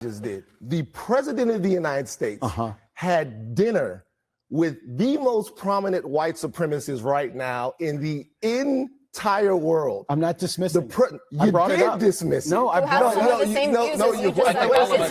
just did. The president of the United States had dinner with the most prominent white supremacists right now in the entire world. I'm not dismissing. You did dismiss it. No, I brought it up.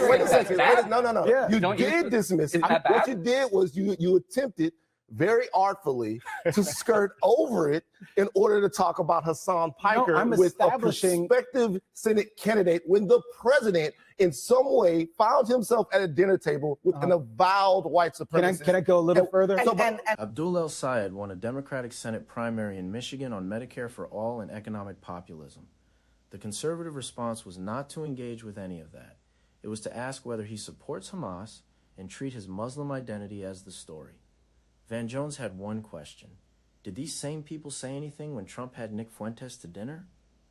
Wait a second. No. Yeah. You did dismiss it. What you did was you attempted very artfully to skirt over it in order to talk about Hasan Piker with a prospective Senate candidate when the president in some way found himself at a dinner table with an avowed white supremacist. Can I go a little further? Abdul El-Sayed won a Democratic Senate primary in Michigan on Medicare for All and economic populism. The conservative response was not to engage with any of that. It was to ask whether he supports Hamas and treat his Muslim identity as the story. Van Jones had one question. Did these same people say anything when Trump had Nick Fuentes to dinner?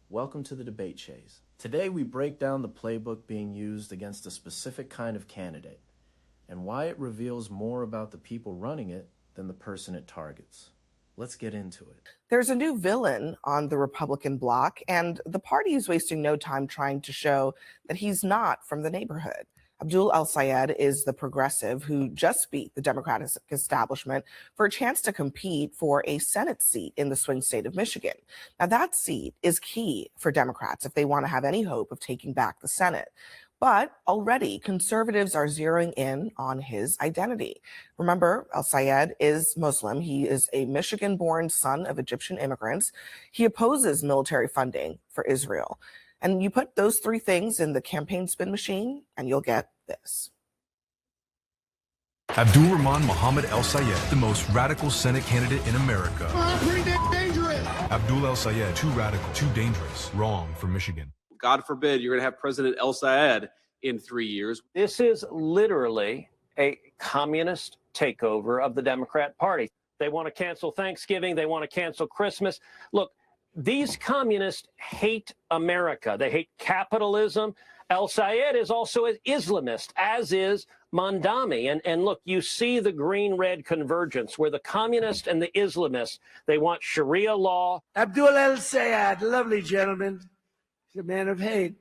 Welcome to the debate chase. Today we break down the playbook being used against a specific kind of candidate and why it reveals more about the people running it than the person it targets. Let's get into it. There's a new villain on the Republican bloc, and the party is wasting no time trying to show that he's not from the neighborhood. Abdul El-Sayed is the progressive who just beat the Democratic establishment for a chance to compete for a Senate seat in the swing state of Michigan. Now, that seat is key for Democrats if they want to have any hope of taking back the Senate. But already, conservatives are zeroing in on his identity. Remember, El-Sayed is Muslim. He is a Michigan-born son of Egyptian immigrants. He opposes military funding for Israel. And you put those three things in the campaign spin machine, and you'll get this. Abdul Muhammad El-Sayed, the most radical Senate candidate in America. Pretty dangerous. Abdul El-Sayed, too radical, too dangerous, wrong for Michigan. God forbid you're going to have President El-Sayed in 3 years. This is literally a communist takeover of the Democrat Party. They want to cancel Thanksgiving. They want to cancel Christmas. Look, these communists hate America. They hate capitalism. El-Sayed is also an Islamist, as is Mondami. And look, you see the green-red convergence where the communists and the Islamists, they want Sharia law. Abdul El-Sayed, lovely gentleman. He's a man of hate.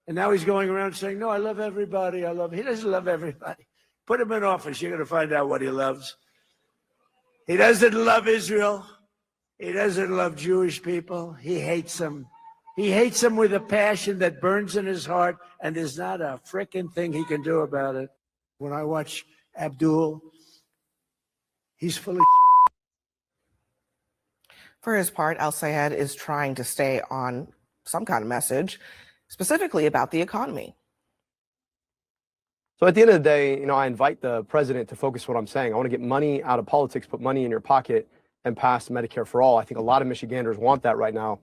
And now he's going around saying, no, I love everybody. He doesn't love everybody. Put him in office. You're going to find out what he loves. He doesn't love Israel. He doesn't love Jewish people. He hates them. He hates them with a passion that burns in his heart, and there's not a frickin' thing he can do about it. When I watch Abdul, he's full of shit. For his part, El-Sayed is trying to stay on some kind of message, specifically about the economy. So at the end of the day, I invite the president to focus what I'm saying. I want to get money out of politics, put money in your pocket, and pass Medicare for all. I think a lot of Michiganders want that right now.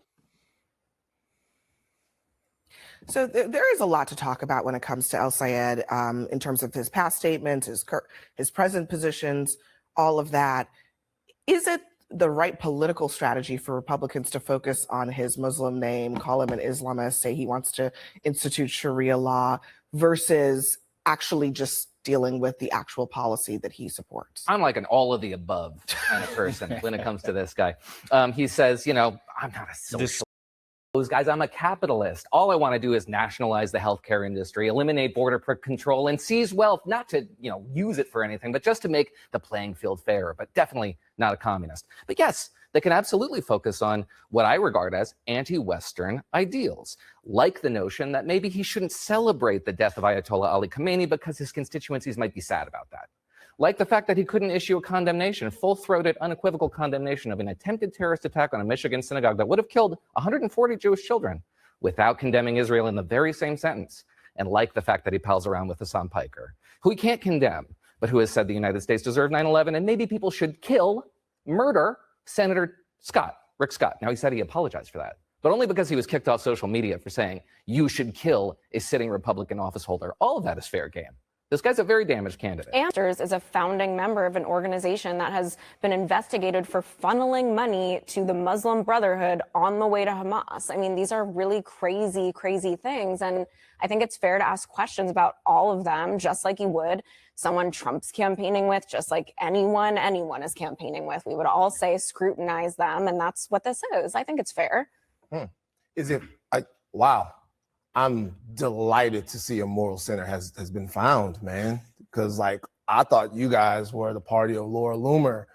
So there is a lot to talk about when it comes to El-Sayed in terms of his past statements, his present positions, all of that. Is it the right political strategy for Republicans to focus on his Muslim name, call him an Islamist, say he wants to institute Sharia law, versus actually just dealing with the actual policy that he supports? I'm like an all of the above kind of person when it comes to this guy. He says, I'm not a socialist. Those guys, I'm a capitalist. All I want to do is nationalize the healthcare industry, eliminate border control, and seize wealth, not to, use it for anything, but just to make the playing field fair, but definitely not a communist. But yes, they can absolutely focus on what I regard as anti-Western ideals, like the notion that maybe he shouldn't celebrate the death of Ayatollah Ali Khamenei because his constituencies might be sad about that. Like the fact that he couldn't issue a condemnation, full-throated, unequivocal condemnation of an attempted terrorist attack on a Michigan synagogue that would have killed 140 Jewish children without condemning Israel in the very same sentence. And like the fact that he pals around with Hasan Piker, who he can't condemn, but who has said the United States deserved 9/11 and maybe people should murder Senator Rick Scott. Now, he said he apologized for that, but only because he was kicked off social media for saying you should kill a sitting Republican office holder. All of that is fair game. This guy's a very damaged candidate. Anders is a founding member of an organization that has been investigated for funneling money to the Muslim Brotherhood on the way to Hamas. I mean, these are really crazy, crazy things. And I think it's fair to ask questions about all of them, just like you would someone Trump's campaigning with, just like anyone is campaigning with. We would all say scrutinize them. And that's what this is. I think it's fair. Is it? Wow. I'm delighted to see a moral center has been found, man. Because like I thought you guys were the party of Laura Loomer.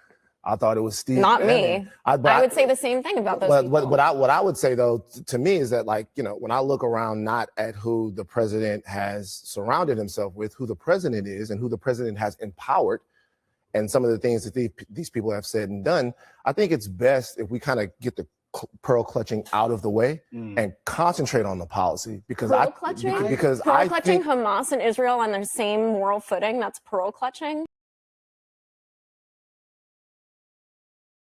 I thought it was Steve. Not Bannon. me. I would say the same thing about those people. What I would say though, to me is that like, you know, when I look around not at who the president has surrounded himself with, who the president is and who the president has empowered, and some of the things that these people have said and done, I think it's best if we kind of get the pearl clutching out of the way and concentrate on the policy because I think Hamas and Israel on the same moral footing, that's pearl clutching.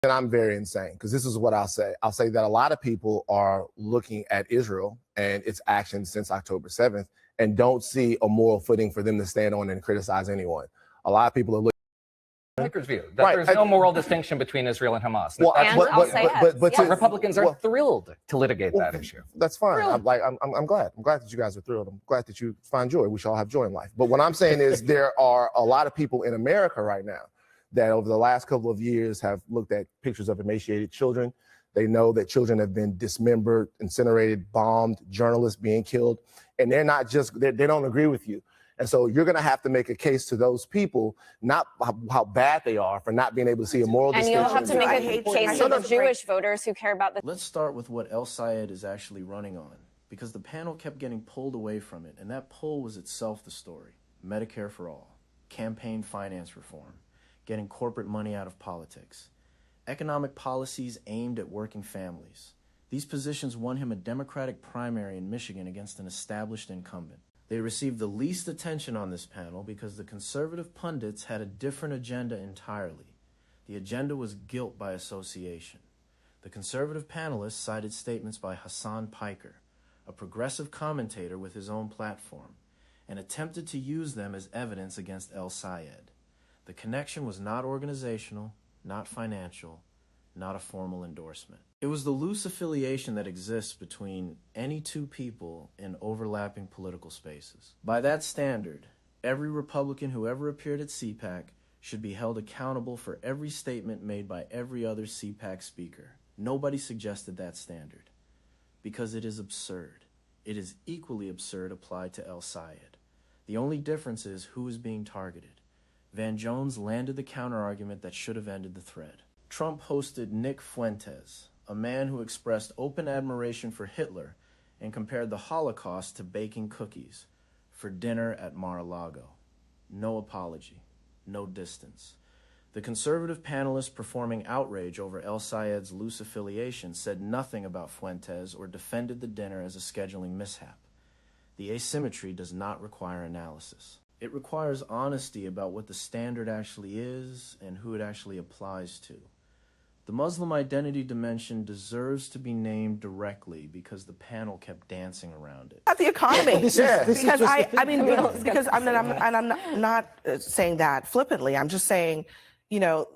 And I'm very insane because this is what I'll say. I'll say that a lot of people are looking at Israel and its actions since October 7th and don't see a moral footing for them to stand on and criticize anyone. A lot of people are looking. Piker's view that there's no moral distinction between Israel and Hamas. Well, but Republicans are thrilled to litigate that issue. That's fine. I'm glad. I'm glad that you guys are thrilled. I'm glad that you find joy. We should all have joy in life. But what I'm saying is there are a lot of people in America right now that over the last couple of years have looked at pictures of emaciated children. They know that children have been dismembered, incinerated, bombed, journalists being killed, and they're not just, they don't agree with you. And so you're going to have to make a case to those people, not how bad they are for not being able to see a moral distinction. And you'll have to make a case to the Jewish voters who care about the... Let's start with what El-Sayed is actually running on, because the panel kept getting pulled away from it, and that pull was itself the story. Medicare for all, campaign finance reform, getting corporate money out of politics, economic policies aimed at working families. These positions won him a Democratic primary in Michigan against an established incumbent. They received the least attention on this panel because the conservative pundits had a different agenda entirely. The agenda was guilt by association. The conservative panelists cited statements by Hasan Piker, a progressive commentator with his own platform, and attempted to use them as evidence against El-Sayed. The connection was not organizational, not financial, not a formal endorsement. It was the loose affiliation that exists between any two people in overlapping political spaces. By that standard, every Republican who ever appeared at CPAC should be held accountable for every statement made by every other CPAC speaker. Nobody suggested that standard, because it is absurd. It is equally absurd applied to El-Sayed. The only difference is who is being targeted. Van Jones landed the counterargument that should have ended the thread. Trump hosted Nick Fuentes, a man who expressed open admiration for Hitler and compared the Holocaust to baking cookies, for dinner at Mar-a-Lago. No apology, no distance. The conservative panelists performing outrage over El-Sayed's loose affiliation said nothing about Fuentes or defended the dinner as a scheduling mishap. The asymmetry does not require analysis. It requires honesty about what the standard actually is and who it actually applies to. The Muslim identity dimension deserves to be named directly because the panel kept dancing around it. At the economy, because I'm not saying that flippantly. I'm just saying, you know,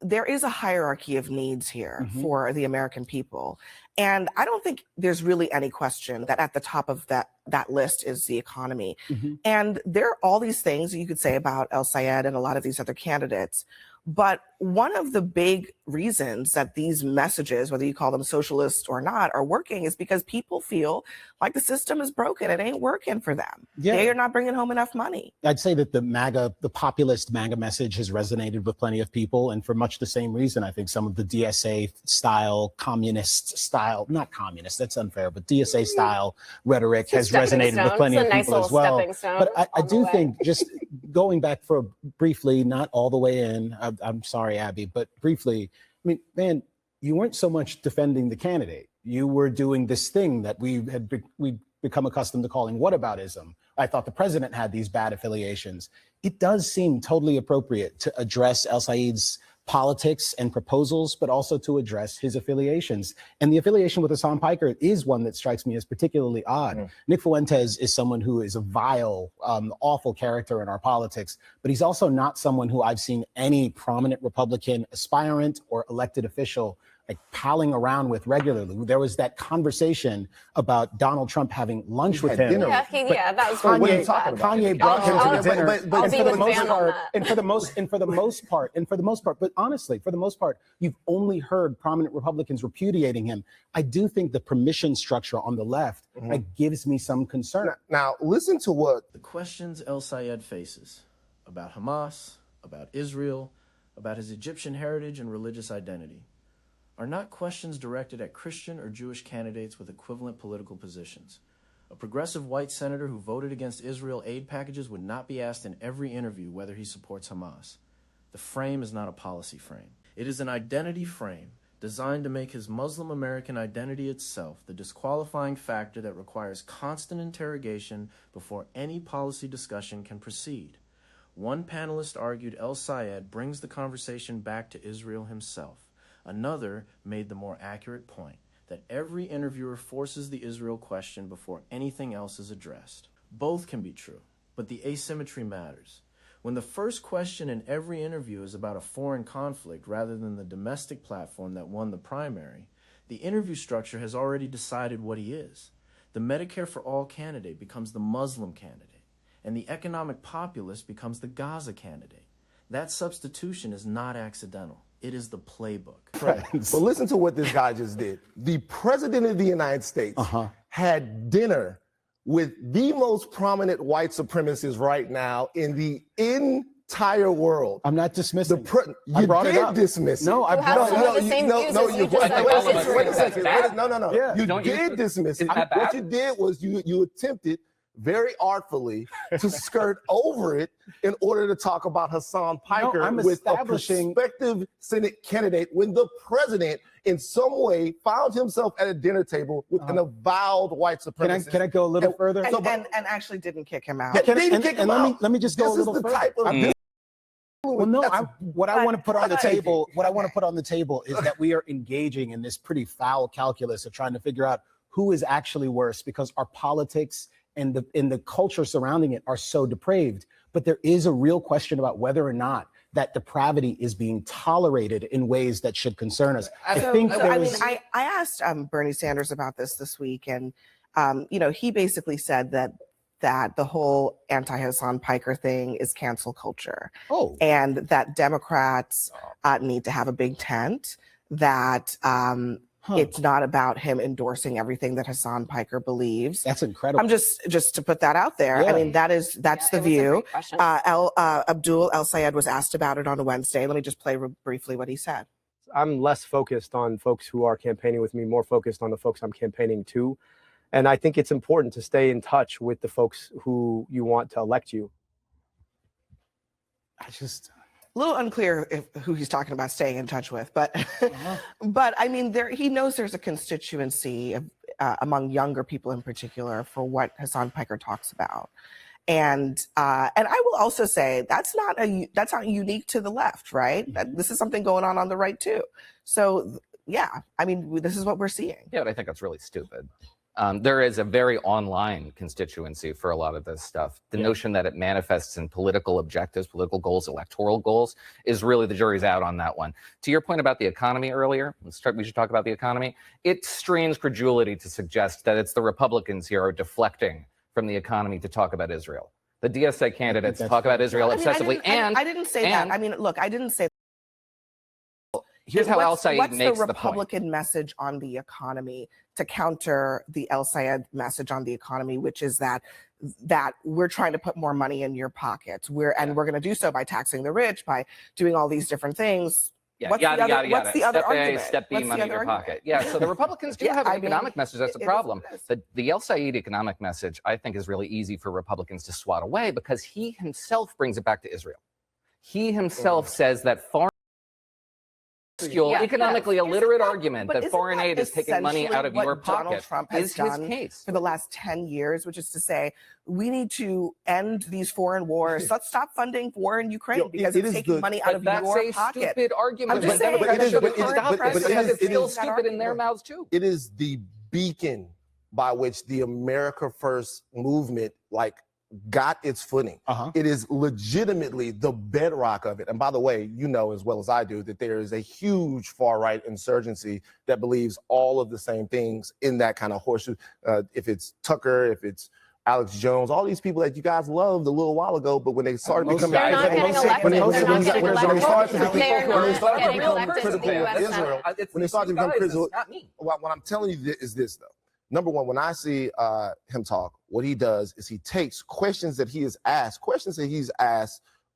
there is a hierarchy of needs here for the American people. And I don't think there's really any question that at the top of that list is the economy. And there are all these things you could say about El-Sayed and a lot of these other candidates. But one of the big reasons that these messages, whether you call them socialist or not, are working is because people feel like the system is broken. It ain't working for them. Yeah. They are not bringing home enough money. I'd say that the populist MAGA message has resonated with plenty of people. And for much the same reason, I think some of the DSA style, communist style, not communist, that's unfair, but DSA style rhetoric has resonated with plenty of people as well. But I do think, just going back for briefly, not all the way in, I'm sorry, Abby, but briefly, I mean, man, you weren't so much defending the candidate. You were doing this thing that we'd become accustomed to calling whataboutism. I thought the president had these bad affiliations. It does seem totally appropriate to address El-Sayed's politics and proposals, but also to address his affiliations. And the affiliation with Hasan Piker is one that strikes me as particularly odd. Nick Fuentes is someone who is a vile, awful character in our politics, but he's also not someone who I've seen any prominent Republican aspirant or elected official like palling around with regularly. There was that conversation about Donald Trump having lunch with him. Yeah, that was Kanye brought him to dinner. I'll be with Van on that. And for the most part, but honestly, for the most part, you've only heard prominent Republicans repudiating him. I do think the permission structure on the left gives me some concern. Now, listen to what the questions El-Sayed faces about Hamas, about Israel, about his Egyptian heritage and religious identity are not questions directed at Christian or Jewish candidates with equivalent political positions. A progressive white senator who voted against Israel aid packages would not be asked in every interview whether he supports Hamas. The frame is not a policy frame. It is an identity frame designed to make his Muslim American identity itself the disqualifying factor that requires constant interrogation before any policy discussion can proceed. One panelist argued El-Sayed brings the conversation back to Israel himself. Another made the more accurate point that every interviewer forces the Israel question before anything else is addressed. Both can be true, but the asymmetry matters. When the first question in every interview is about a foreign conflict rather than the domestic platform that won the primary, the interview structure has already decided what he is. The Medicare for All candidate becomes the Muslim candidate, and the economic populist becomes the Gaza candidate. That substitution is not accidental. It is the playbook. Right. But listen to what this guy just did. The president of the United States had dinner with the most prominent white supremacists right now in the entire world. I'm not dismissing. You did dismiss it. No, I brought You did dismiss it. What you did was you attempted very artfully to skirt over it in order to talk about Hasan Piker with a prospective Senate candidate when the president in some way found himself at a dinner table with an avowed white supremacist. Can I go a little further? And actually didn't kick him out. Let me just go a little further. Well, no, what I want to put on the table is that we are engaging in this pretty foul calculus of trying to figure out who is actually worse, because our politics and the culture surrounding it are so depraved. But there is a real question about whether or not that depravity is being tolerated in ways that should concern us. I asked Bernie Sanders about this week, and he basically said that the whole anti-Hasan Piker thing is cancel culture. And that Democrats need to have a big tent, that it's not about him endorsing everything that Hasan Piker believes. That's incredible. I'm just to put that out there. Yeah. I mean, that's the view. Abdul El-Sayed was asked about it on Wednesday. Let me just play briefly what he said. I'm less focused on folks who are campaigning with me, more focused on the folks I'm campaigning to. And I think it's important to stay in touch with the folks who you want to elect you. A little unclear who he's talking about staying in touch with, but but I mean, he knows there's a constituency among younger people in particular for what Hasan Piker talks about, and I will also say that's not unique to the left, right? This is something going on the right too. So yeah, I mean, this is what we're seeing. Yeah, but I think that's really stupid. There is a very online constituency for a lot of this stuff. The notion that it manifests in political objectives, political goals, electoral goals, is really the jury's out on that one. To your point about the economy earlier, we should talk about the economy. It strains credulity to suggest that it's the Republicans here are deflecting from the economy to talk about Israel. The DSA candidates talk about Israel excessively. I didn't say that. I mean, look, I didn't say. Here's how El-Sayed makes the point. What's the Republican message on the economy to counter the El-Sayed message on the economy, which is that we're trying to put more money in your pockets. We're going to do so by taxing the rich, by doing all these different things. What's the other argument? Step B, money in your pocket. Yeah, so the Republicans do have an economic message. That's the problem. The El-Sayed economic message, I think, is really easy for Republicans to swat away because he himself brings it back to Israel. He himself says that foreign economically illiterate argument that foreign aid is taking money out of your pocket Donald Trump has done for the last 10 years, which is to say, we need to end these foreign wars. Let's stop funding war in Ukraine because it's taking money out of your pocket. That's a stupid argument. I'm just saying, it feels stupid in their mouths too. It is the beacon by which the America First movement got its footing. It is legitimately the bedrock of it. And by the way, you know as well as I do that there is a huge far-right insurgency that believes all of the same things in that kind of horseshoe. If it's Tucker, if it's Alex Jones, all these people that you guys loved a little while ago, but when they started becoming critical, what I'm telling you is this though. Number one, when I see him talk, what he does is he takes questions that he is asked,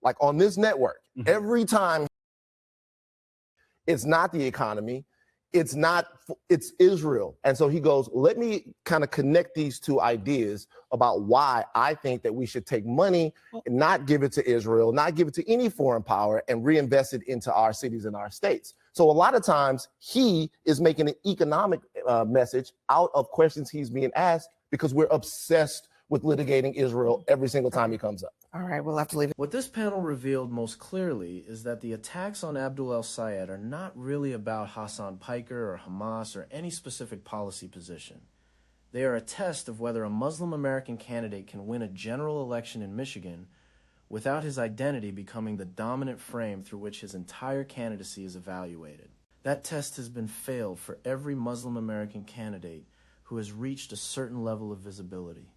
like on this network, every time. It's not the economy, it's Israel. And so he goes, let me kind of connect these two ideas about why I think that we should take money and not give it to Israel, not give it to any foreign power, and reinvest it into our cities and our states. So a lot of times he is making an economic message out of questions he's being asked because we're obsessed with litigating Israel every single time he comes up. All right, we'll have to leave it. What this panel revealed most clearly is that the attacks on Abdul El-Sayed are not really about Hasan Piker or Hamas or any specific policy position. They are a test of whether a Muslim American candidate can win a general election in Michigan without his identity becoming the dominant frame through which his entire candidacy is evaluated. That test has been failed for every Muslim American candidate who has reached a certain level of visibility.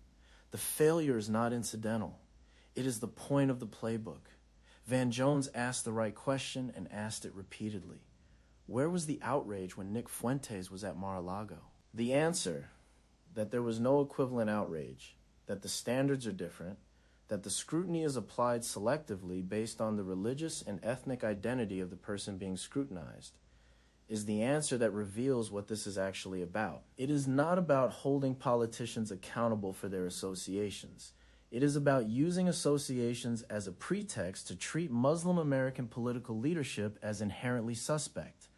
The failure is not incidental. It is the point of the playbook. Van Jones asked the right question and asked it repeatedly. Where was the outrage when Nick Fuentes was at Mar-a-Lago? The answer, that there was no equivalent outrage, that the standards are different, that the scrutiny is applied selectively based on the religious and ethnic identity of the person being scrutinized, is the answer that reveals what this is actually about. It is not about holding politicians accountable for their associations. It is about using associations as a pretext to treat Muslim American political leadership as inherently suspect.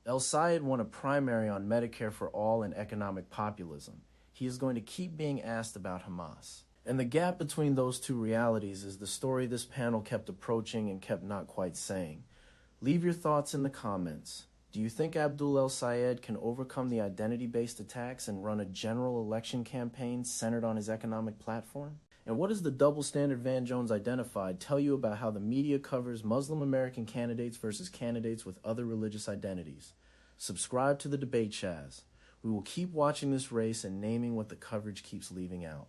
El-Sayed won a primary on Medicare for all and economic populism. He is going to keep being asked about Hamas. And the gap between those two realities is the story this panel kept approaching and kept not quite saying. Leave your thoughts in the comments. Do you think Abdul El-Sayed can overcome the identity-based attacks and run a general election campaign centered on his economic platform? And what does the double standard Van Jones identified tell you about how the media covers Muslim American candidates versus candidates with other religious identities? Subscribe to the debate, Chaz. We will keep watching this race and naming what the coverage keeps leaving out.